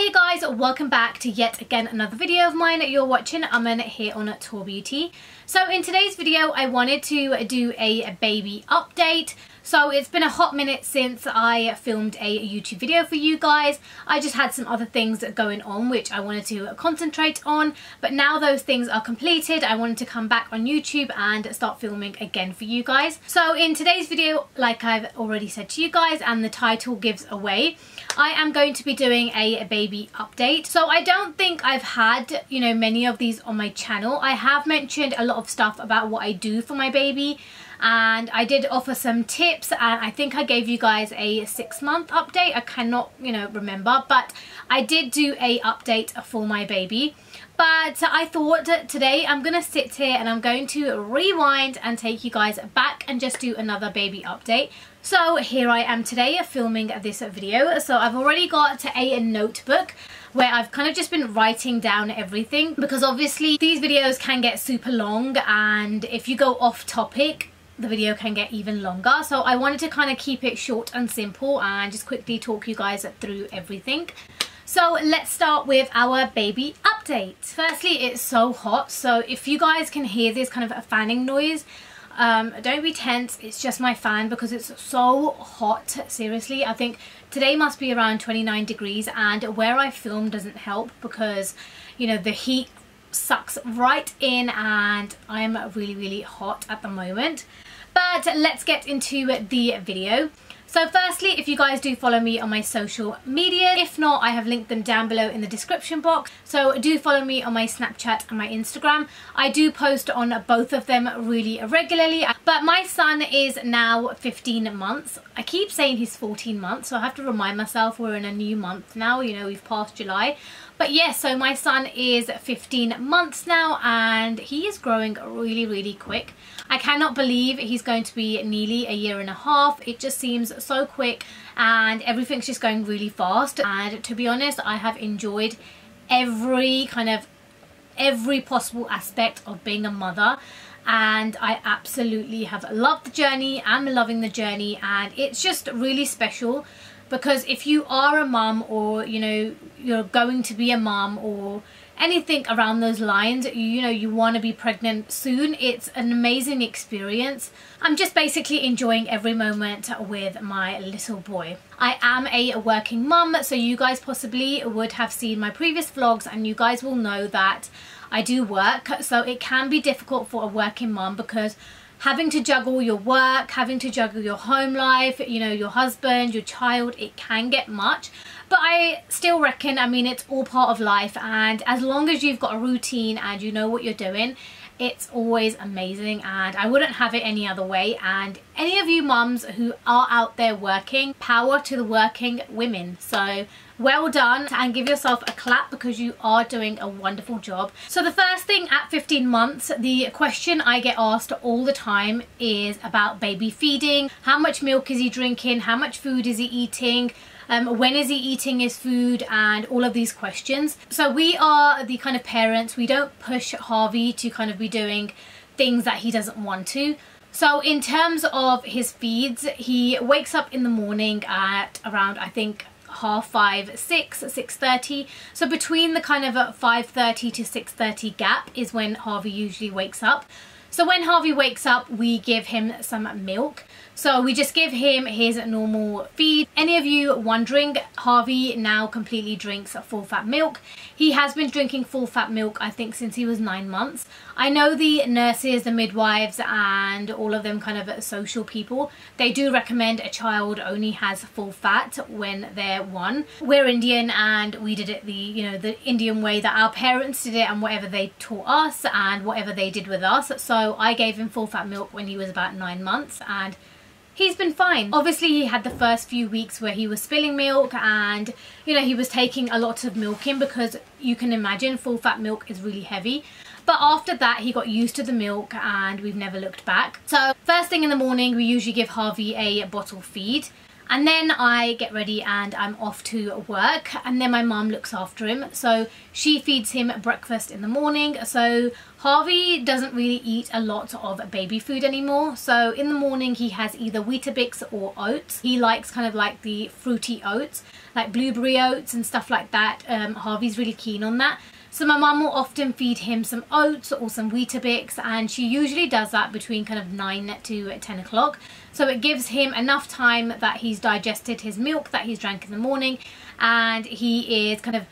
Hi guys, welcome back to yet again another video of mine. You're watching Aman here on Taur Beauty. So in today's video I wanted to do a baby update. So it's been a hot minute since I filmed a YouTube video for you guys. I just had some other things going on which I wanted to concentrate on, but now those things are completed, I wanted to come back on YouTube and start filming again for you guys. So in today's video, like I've already said to you guys and the title gives away, I am going to be doing a baby update. So I don't think I've had, many of these on my channel. I have mentioned a lot of stuff about what I do for my baby, and I did offer some tips, and I think I gave you guys a 6-month update. I cannot, remember, but I did do a update for my baby. But I thought today I'm going to sit here and I'm going to rewind and take you guys back and just do another baby update. So here I am today filming this video. So I've already got a notebook where I've kind of just been writing down everything, because obviously these videos can get super long, and if you go off topic the video can get even longer. So I wanted to kind of keep it short and simple and just quickly talk you guys through everything. So let's start with our baby update. Firstly, it's so hot, so if you guys can hear this kind of a fanning noise, don't be tense, it's just my fan because it's so hot. Seriously, I think today must be around 29 degrees, and where I film doesn't help because the heat sucks right in and I'm really hot at the moment. But let's get into the video. So firstly, if you guys do follow me on my social media, if not, I have linked them down below in the description box. So do follow me on my Snapchat and my Instagram. I do post on both of them really regularly. But my son is now 15 months. I keep saying he's 14 months, so I have to remind myself we're in a new month now. We've passed July. But yes, so my son is 15 months now and he is growing really quick. I cannot believe he's going to be nearly a year and a half. It just seems so quick and everything's just going really fast. And to be honest, I have enjoyed every possible aspect of being a mother. And I absolutely have loved the journey. I'm loving the journey, and it's just really special. Because if you are a mum, or you're going to be a mum, or anything around those lines, you want to be pregnant soon, it's an amazing experience. I'm just basically enjoying every moment with my little boy. I am a working mum, so you guys possibly would have seen my previous vlogs and you guys will know that I do work. So it can be difficult for a working mum because having to juggle your work, having to juggle your home life, your husband, your child, it can get much. But I still reckon, it's all part of life, and as long as you've got a routine and you know what you're doing, it's always amazing, and I wouldn't have it any other way. And any of you mums who are out there working, power to the working women. So well done, and give yourself a clap because you are doing a wonderful job. So the first thing, at 15 months, the question I get asked all the time is about baby feeding. How much milk is he drinking? How much food is he eating? When is he eating his food? And all of these questions. So we are the kind of parents, we don't push Harvey to kind of be doing things that he doesn't want to. So in terms of his feeds, he wakes up in the morning at around, I think, 5:30, 6:30. So between the kind of 5:30 to 6:30 gap is when Harvey usually wakes up. So when Harvey wakes up, we give him some milk. So we just give him his normal feed. Any of you wondering, Harvey now completely drinks full fat milk. He has been drinking full fat milk, I think, since he was 9 months. I know the nurses, the midwives, and all of them kind of social people, they do recommend a child only has full fat when they're 1. We're Indian and we did it the Indian way, that our parents did it and whatever they taught us and whatever they did with us. So I gave him full fat milk when he was about 9 months and he's been fine. Obviously he had the first few weeks where he was spilling milk and he was taking a lot of milk in, because you can imagine full fat milk is really heavy. But after that he got used to the milk and we've never looked back. So first thing in the morning we usually give Harvey a bottle feed. And then I get ready and I'm off to work, and then my mum looks after him. So she feeds him breakfast in the morning. So Harvey doesn't really eat a lot of baby food anymore. So in the morning he has either Weetabix or oats. He likes kind of like the fruity oats, like blueberry oats and stuff like that. Harvey's really keen on that. So my mum will often feed him some oats or some Weetabix, and she usually does that between kind of 9 to 10 o'clock. So it gives him enough time that he's digested his milk that he's drank in the morning, and he is kind of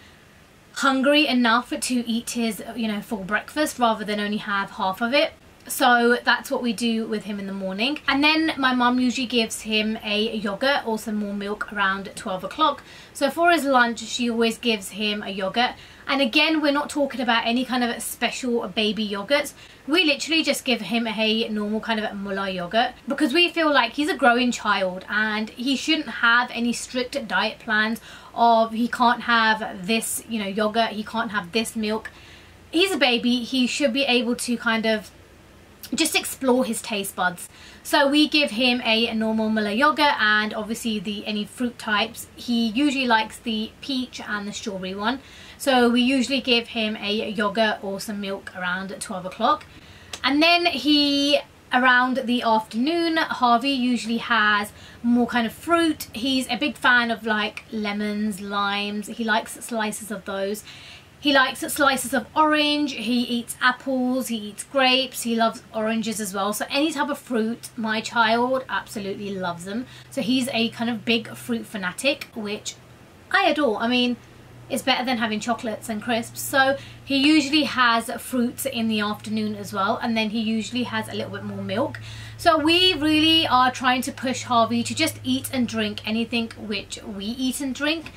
hungry enough to eat his, you know, full breakfast rather than only have half of it. So that's what we do with him in the morning. And then my mum usually gives him a yogurt or some more milk around 12 o'clock. So for his lunch, she always gives him a yogurt. And again, we're not talking about any kind of special baby yogurts. We literally just give him a normal kind of mullah yogurt, because we feel like he's a growing child and he shouldn't have any strict diet plans of he can't have this, you know, yogurt, he can't have this milk. He's a baby, he should be able to kind of just explore his taste buds. So we give him a normal mullah yogurt, and obviously any fruit types. He usually likes the peach and the strawberry one. So we usually give him a yogurt or some milk around 12 o'clock. And then around the afternoon, Harvey usually has more kind of fruit. He's a big fan of like lemons, limes. He likes slices of those. He likes slices of orange, he eats apples, he eats grapes, he loves oranges as well. So any type of fruit, my child absolutely loves them. So he's a kind of big fruit fanatic, which I adore. I mean, it's better than having chocolates and crisps. So he usually has fruits in the afternoon as well, and then he usually has a little bit more milk. So we really are trying to push Harvey to just eat and drink anything which we eat and drink,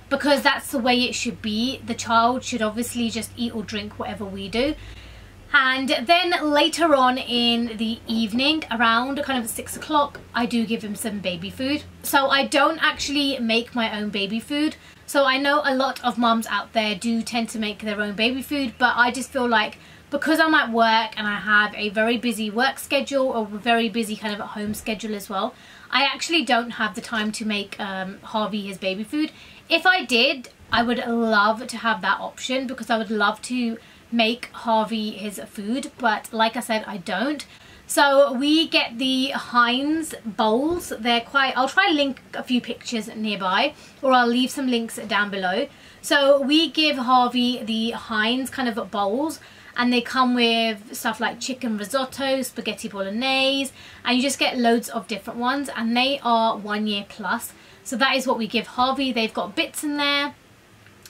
because that's the way it should be. The child should obviously just eat or drink whatever we do. And then later on in the evening, around kind of 6 o'clock, I do give him some baby food. So I don't actually make my own baby food. So I know a lot of mums out there do tend to make their own baby food, but I just feel like because I'm at work and I have a very busy work schedule or a very busy kind of at home schedule as well, I actually don't have the time to make Harvey his baby food. If I did, I would love to have that option, because I would love to make Harvey his food, but like I said, I don't. So we get the Heinz bowls. They're quite, I'll try and link a few pictures nearby, or I'll leave some links down below. So we give Harvey the Heinz kind of bowls, and they come with stuff like chicken risotto, spaghetti bolognese, and you just get loads of different ones, and they are 1 year plus. So that is what we give Harvey. They've got bits in there.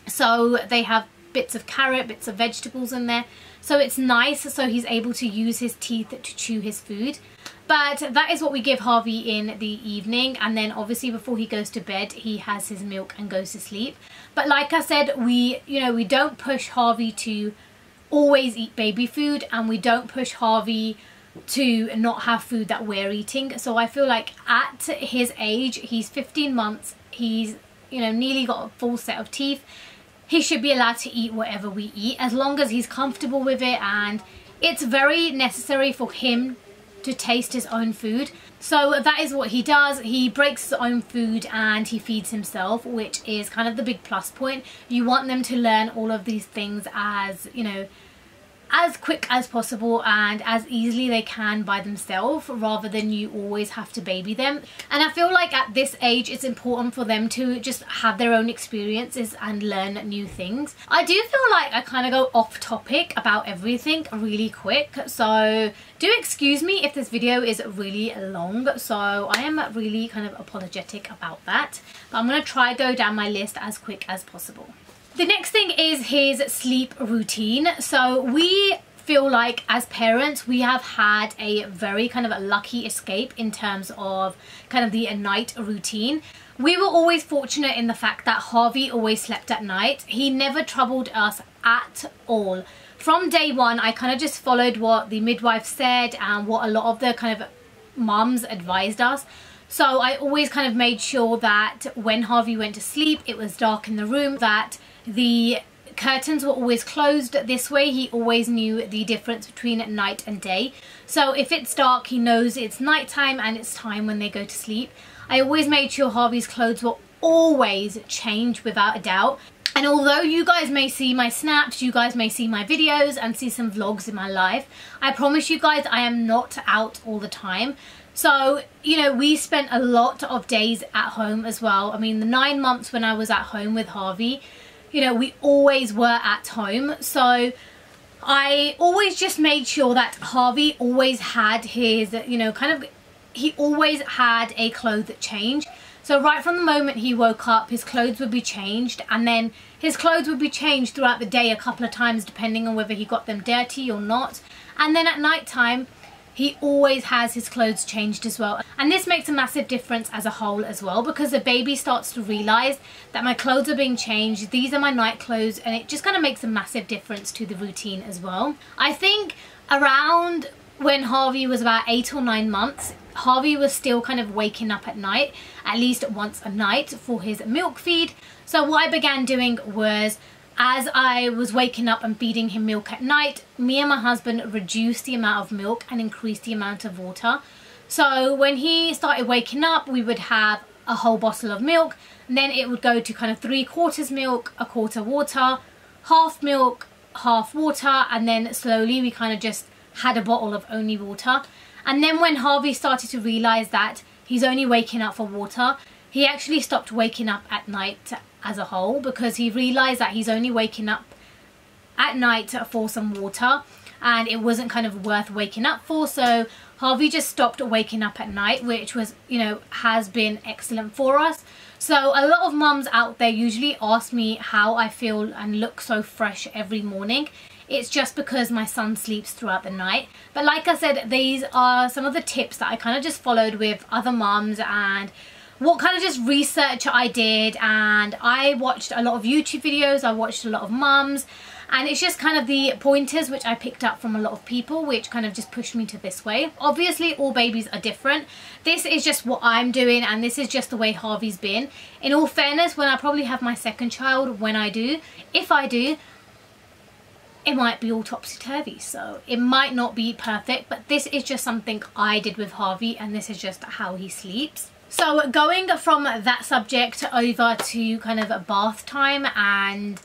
So they have bits of carrot, bits of vegetables in there. So it's nice, so he's able to use his teeth to chew his food. But that is what we give Harvey in the evening. And then obviously before he goes to bed, he has his milk and goes to sleep. But like I said, we don't push Harvey to always eat baby food, and we don't push Harvey to not have food that we're eating. So I feel like at his age, he's 15 months, he's, you know, nearly got a full set of teeth. He should be allowed to eat whatever we eat, as long as he's comfortable with it, and it's very necessary for him to taste his own food. So that is what he does. He breaks his own food and he feeds himself, which is kind of the big plus point. You want them to learn all of these things as, you know, as quick as possible and as easily they can by themselves, rather than you always have to baby them. And I feel like at this age it's important for them to just have their own experiences and learn new things. I do feel like I kind of go off topic about everything really quick, so do excuse me if this video is really long. So I am really kind of apologetic about that, but I'm going to try go down my list as quick as possible. The next thing is his sleep routine. So we feel like as parents we have had a very kind of a lucky escape in terms of kind of the night routine. We were always fortunate in the fact that Harvey always slept at night. He never troubled us at all. From day one, I kind of just followed what the midwife said and what a lot of the kind of mums advised us. So I always kind of made sure that when Harvey went to sleep, it was dark in the room, that the curtains were always closed. This way he always knew the difference between night and day. So if it's dark, he knows it's nighttime and it's time when they go to sleep. I always made sure Harvey's clothes were always changed without a doubt. And although you guys may see my snaps, you guys may see my videos and see some vlogs in my life, I promise you guys I am not out all the time. So, you know, we spent a lot of days at home as well. I mean, the 9 months when I was at home with Harvey, you know, we always were at home. So I always just made sure that Harvey always had his, you know, he always had a clothes change. So right from the moment he woke up, his clothes would be changed, and then his clothes would be changed throughout the day a couple of times depending on whether he got them dirty or not. And then at night time, he always has his clothes changed as well. And this makes a massive difference as a whole as well, because the baby starts to realise that my clothes are being changed, these are my night clothes, and it just kind of makes a massive difference to the routine as well. I think around when Harvey was about 8 or 9 months, Harvey was still kind of waking up at night, at least once a night for his milk feed. So what I began doing was, as I was waking up and feeding him milk at night, me and my husband reduced the amount of milk and increased the amount of water. So when he started waking up, we would have a whole bottle of milk, and then it would go to kind of 3/4 milk, 1/4 water, half milk, half water, and then slowly we kind of just had a bottle of only water. And then when Harvey started to realise that he's only waking up for water, he actually stopped waking up at night as a whole, because he realised that he's only waking up at night for some water and it wasn't kind of worth waking up for. So Harvey just stopped waking up at night, which was, you know, has been excellent for us. So a lot of mums out there usually ask me how I feel and look so fresh every morning. It's just because my son sleeps throughout the night. But like I said, these are some of the tips that I kind of just followed with other mums, and what kind of just research I did. And I watched a lot of YouTube videos, I watched a lot of mums, and it's just kind of the pointers which I picked up from a lot of people, which kind of just pushed me to this way. Obviously all babies are different. This is just what I'm doing, and this is just the way Harvey's been. In all fairness, when I probably have my second child, when I do, if I do, it might be all topsy-turvy, so it might not be perfect, but this is just something I did with Harvey, and this is just how he sleeps. So going from that subject over to kind of a bath time and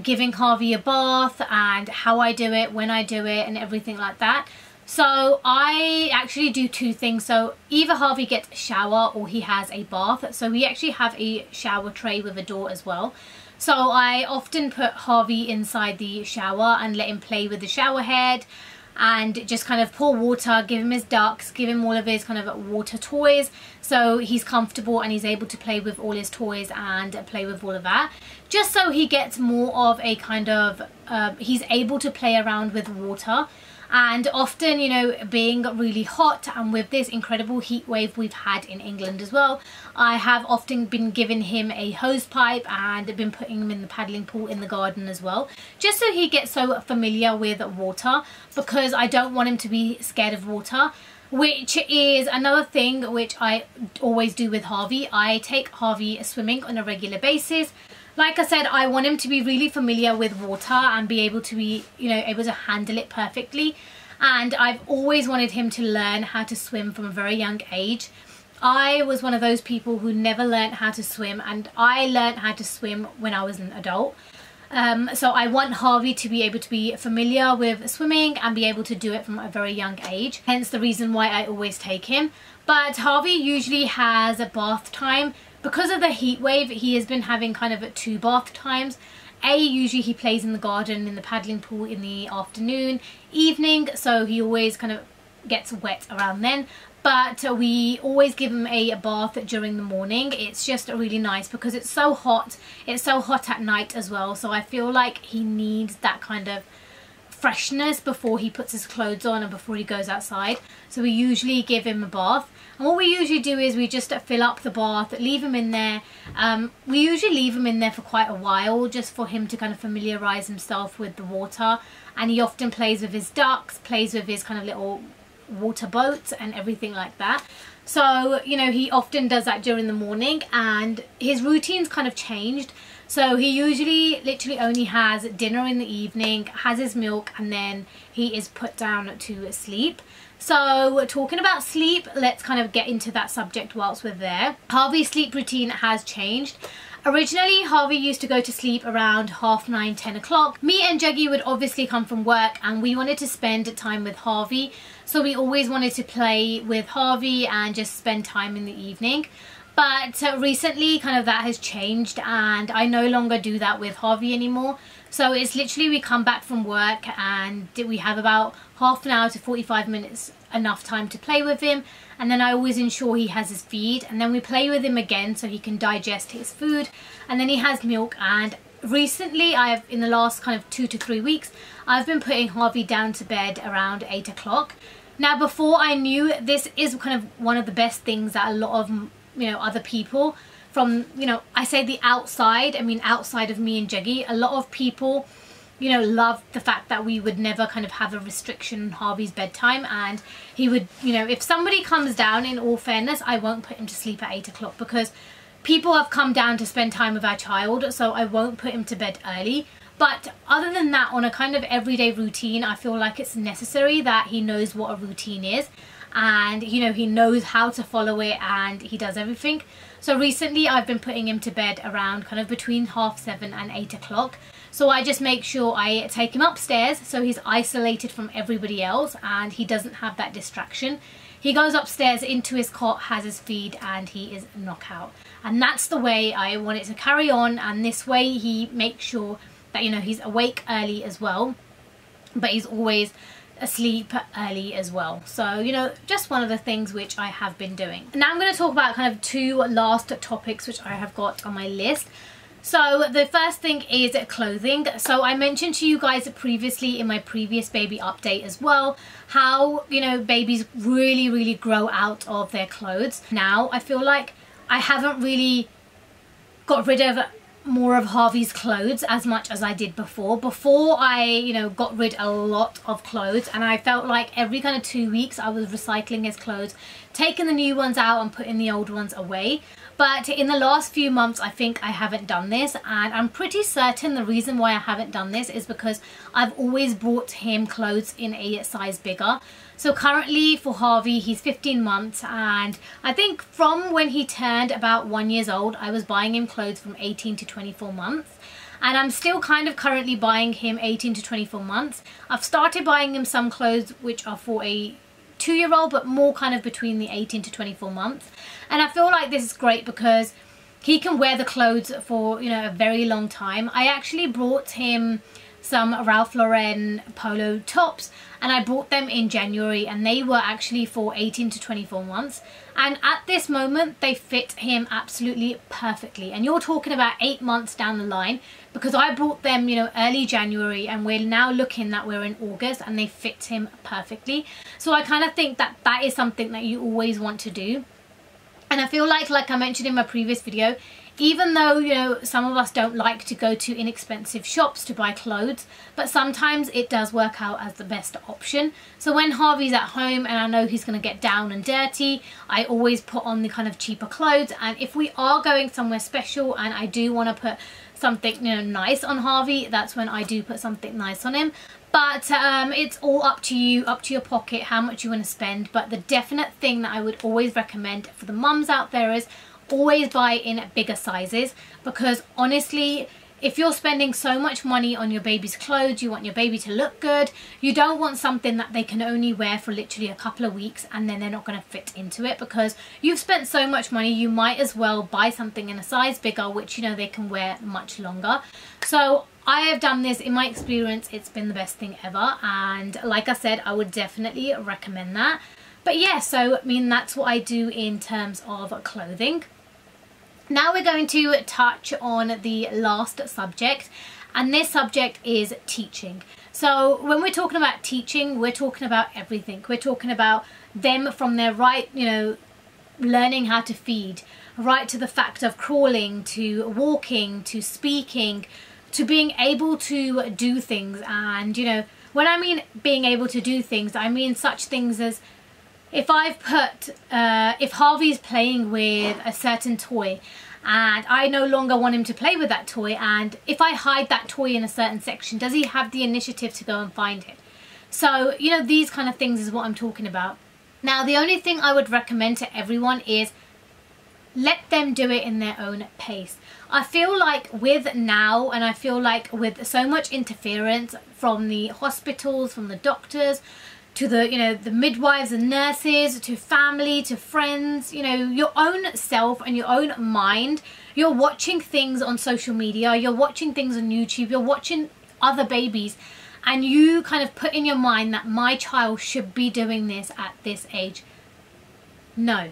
giving Harvey a bath and how I do it, when I do it, and everything like that. So I actually do two things. So either Harvey gets a shower or he has a bath. So we actually have a shower tray with a door as well. So I often put Harvey inside the shower and let him play with the shower head and just kind of pour water, give him his ducks, give him all of his kind of water toys, so he's comfortable and he's able to play with all his toys and play with all of that, just so he gets more of a kind of he's able to play around with water. And often, you know, being really hot and with this incredible heat wave we've had in England as well, I have often been giving him a hose pipe and been putting him in the paddling pool in the garden as well, just so he gets so familiar with water, because I don't want him to be scared of water, which is another thing which I always do with Harvey. I take Harvey swimming on a regular basis. Like I said, I want him to be really familiar with water and be able to be, you know, able to handle it perfectly. And I've always wanted him to learn how to swim from a very young age. I was one of those people who never learned how to swim, and I learned how to swim when I was an adult. So I want Harvey to be able to be familiar with swimming and be able to do it from a very young age. Hence the reason why I always take him. But Harvey usually has a bath time. Because of the heat wave, he has been having kind of 2 bath times. Usually he plays in the garden, in the paddling pool in the afternoon, evening, so he always kind of gets wet around then. But we always give him a bath during the morning. It's just really nice because it's so hot. It's so hot at night as well, so I feel like he needs that kind of freshness before he puts his clothes on and before he goes outside. So we usually give him a bath, and what we usually do is we just fill up the bath, leave him in there. We usually leave him in there for quite a while, just for him to kind of familiarize himself with the water, and he often plays with his ducks, plays with his kind of little water boats and everything like that. So, you know, he often does that during the morning, and his routine's kind of changed. So he usually literally only has dinner in the evening, has his milk, and then he is put down to sleep. So talking about sleep, let's kind of get into that subject whilst we're there. Harvey's sleep routine has changed. Originally, Harvey used to go to sleep around 9:30, 10 o'clock. Me and Juggy would obviously come from work and we wanted to spend time with Harvey. So we always wanted to play with Harvey and just spend time in the evening. But recently, kind of that has changed and I no longer do that with Harvey anymore. So it's literally we come back from work and we have about half an hour to 45 minutes enough time to play with him, and then I always ensure he has his feed, and then we play with him again so he can digest his food, and then he has milk. And recently, in the last kind of 2 to 3 weeks, I've been putting Harvey down to bed around 8 o'clock. Now before I knew, this is kind of one of the best things that a lot of other people from, I say the outside, I mean outside of me and Juggy, a lot of people loved the fact that we would never kind of have a restriction on Harvey's bedtime, and he would, if somebody comes down, in all fairness, I won't put him to sleep at 8 o'clock because people have come down to spend time with our child, so I won't put him to bed early. But other than that, on a kind of everyday routine, I feel like it's necessary that he knows what a routine is, and he knows how to follow it, and he does everything. So recently I've been putting him to bed around kind of between 7:30 and 8 o'clock. So I just make sure I take him upstairs so he's isolated from everybody else and he doesn't have that distraction. He goes upstairs into his cot, has his feed, and he is knockout. And that's the way I want it to carry on, and this way he makes sure that he's awake early as well, but he's always asleep early as well. So just one of the things which I have been doing. Now I'm going to talk about kind of 2 last topics which I have got on my list. So the first thing is clothing. So I mentioned to you guys previously in my previous baby update as well how babies really grow out of their clothes. Now I feel like I haven't really got rid of more of Harvey's clothes as much as I did before. Before I got rid a lot of clothes, and I felt like every kind of 2 weeks I was recycling his clothes, taking the new ones out and putting the old ones away. But in the last few months I think I haven't done this, and I'm pretty certain the reason why I haven't done this is because I've always bought him clothes in a size bigger. So currently for Harvey, he's 15 months, and I think from when he turned about 1 year old I was buying him clothes from 18 to 24 months. And I'm still kind of currently buying him 18 to 24 months. I've started buying him some clothes which are for a 2-year-old, but more kind of between the 18 to 24 months. And I feel like this is great because he can wear the clothes for a very long time. I actually brought him some Ralph Lauren polo tops, and I bought them in January, and they were actually for 18 to 24 months, and at this moment they fit him absolutely perfectly. And you're talking about 8 months down the line, because I bought them early January, and we're now looking that we're in August, and they fit him perfectly. So I kind of think that that is something that you always want to do. And I feel like I mentioned in my previous video, even though some of us don't like to go to inexpensive shops to buy clothes, but sometimes it does work out as the best option. So when Harvey's at home and I know he's going to get down and dirty, I always put on the kind of cheaper clothes. And if we are going somewhere special and I do want to put something nice on Harvey, that's when I do put something nice on him. But it's all up to you, up to your pocket, how much you want to spend. But the definite thing that I would always recommend for the mums out there is always buy in bigger sizes, because honestly, if you're spending so much money on your baby's clothes, you want your baby to look good, you don't want something that they can only wear for literally a couple of weeks and then they're not going to fit into it, because you've spent so much money. You might as well buy something in a size bigger, which they can wear much longer. So I have done this. In my experience, it's been the best thing ever, and like I said, I would definitely recommend that. But yeah, so I mean, that's what I do in terms of clothing. Now we're going to touch on the last subject, and this subject is teaching. So when we're talking about teaching, we're talking about everything. We're talking about them from their learning how to feed, right to the fact of crawling, to walking, to speaking, to being able to do things. And when I mean being able to do things, I mean such things as if Harvey's playing with a certain toy and I no longer want him to play with that toy, and if I hide that toy in a certain section, does he have the initiative to go and find it? So, you know, these kind of things is what I'm talking about. Now, the only thing I would recommend to everyone is let them do it in their own pace. I feel like with now, and I feel like with so much interference from the hospitals, from the doctors, to the, you know, the midwives and nurses, to family, to friends, you know, your own self and your own mind, you're watching things on social media, you're watching things on YouTube, you're watching other babies, and you kind of put in your mind that my child should be doing this at this age. No.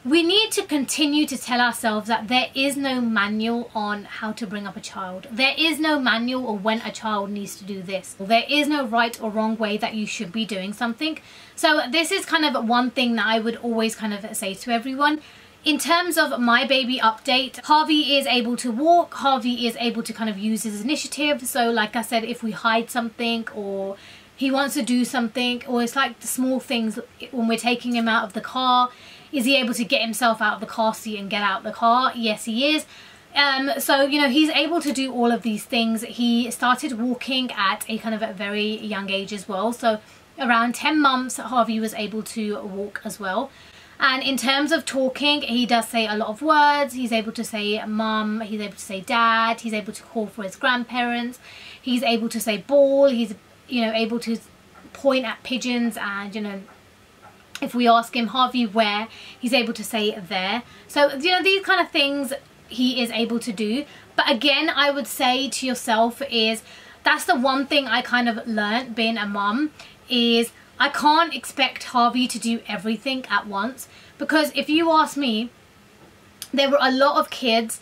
We need to continue to tell ourselves that there is no manual on how to bring up a child. There is no manual on when a child needs to do this. There is no right or wrong way that you should be doing something. So this is kind of one thing that I would always kind of say to everyone. In terms of my baby update, Harvey is able to walk, Harvey is able to kind of use his initiative. So like I said, if we hide something or he wants to do something, or it's like the small things when we're taking him out of the car, is he able to get himself out of the car seat and get out of the car? Yes, he is. So, you know, he's able to do all of these things. He started walking at a kind of a very young age as well. So around 10 months, Harvey was able to walk as well. And in terms of talking, he does say a lot of words. He's able to say mum, he's able to say dad, he's able to call for his grandparents, he's able to say ball, he's, you know, able to point at pigeons, and, you know, if we ask him, Harvey, where, he's able to say there. So, you know, these kind of things he is able to do. But again, I would say to yourself is, that's the one thing I kind of learned being a mum, is I can't expect Harvey to do everything at once. Because if you ask me, there were a lot of kids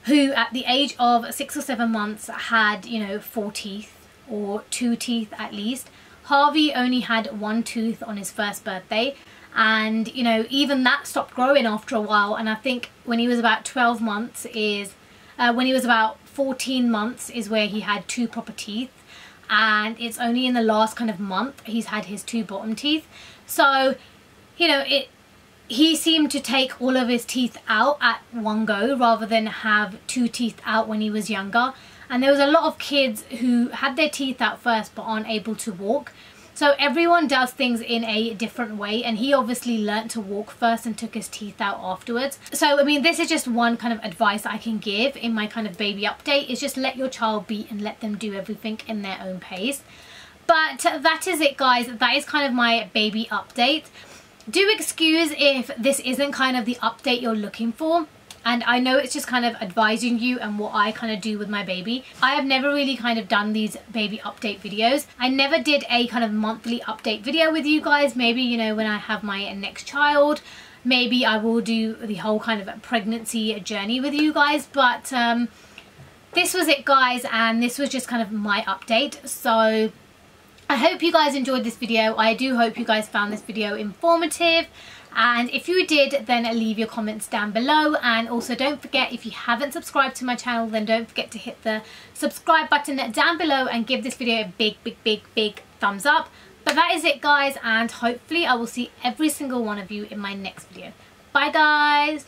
who at the age of 6 or 7 months had, you know, 4 teeth or 2 teeth at least. Harvey only had 1 tooth on his first birthday, and, you know, even that stopped growing after a while. And I think when he was about 12 months is, when he was about 14 months is where he had 2 proper teeth, and it's only in the last kind of month he's had his 2 bottom teeth. So, you know, he seemed to take all of his teeth out at one go rather than have 2 teeth out when he was younger. And there was a lot of kids who had their teeth out first but aren't able to walk. So everyone does things in a different way, and he obviously learnt to walk first and took his teeth out afterwards. So I mean, this is just one kind of advice I can give in my kind of baby update, is just let your child be and let them do everything in their own pace. But that is it, guys. That is kind of my baby update. Do excuse if this isn't kind of the update you're looking for. And I know it's just kind of advising you and what I kind of do with my baby. I have never really kind of done these baby update videos. I never did a kind of monthly update video with you guys. Maybe, you know, when I have my next child, maybe I will do the whole kind of pregnancy journey with you guys. But this was it, guys, and this was just kind of my update. So I hope you guys enjoyed this video. I do hope you guys found this video informative. And if you did, then leave your comments down below. And also don't forget, if you haven't subscribed to my channel, then don't forget to hit the subscribe button down below and give this video a big thumbs up. But that is it, guys, and hopefully I will see every single one of you in my next video. Bye, guys.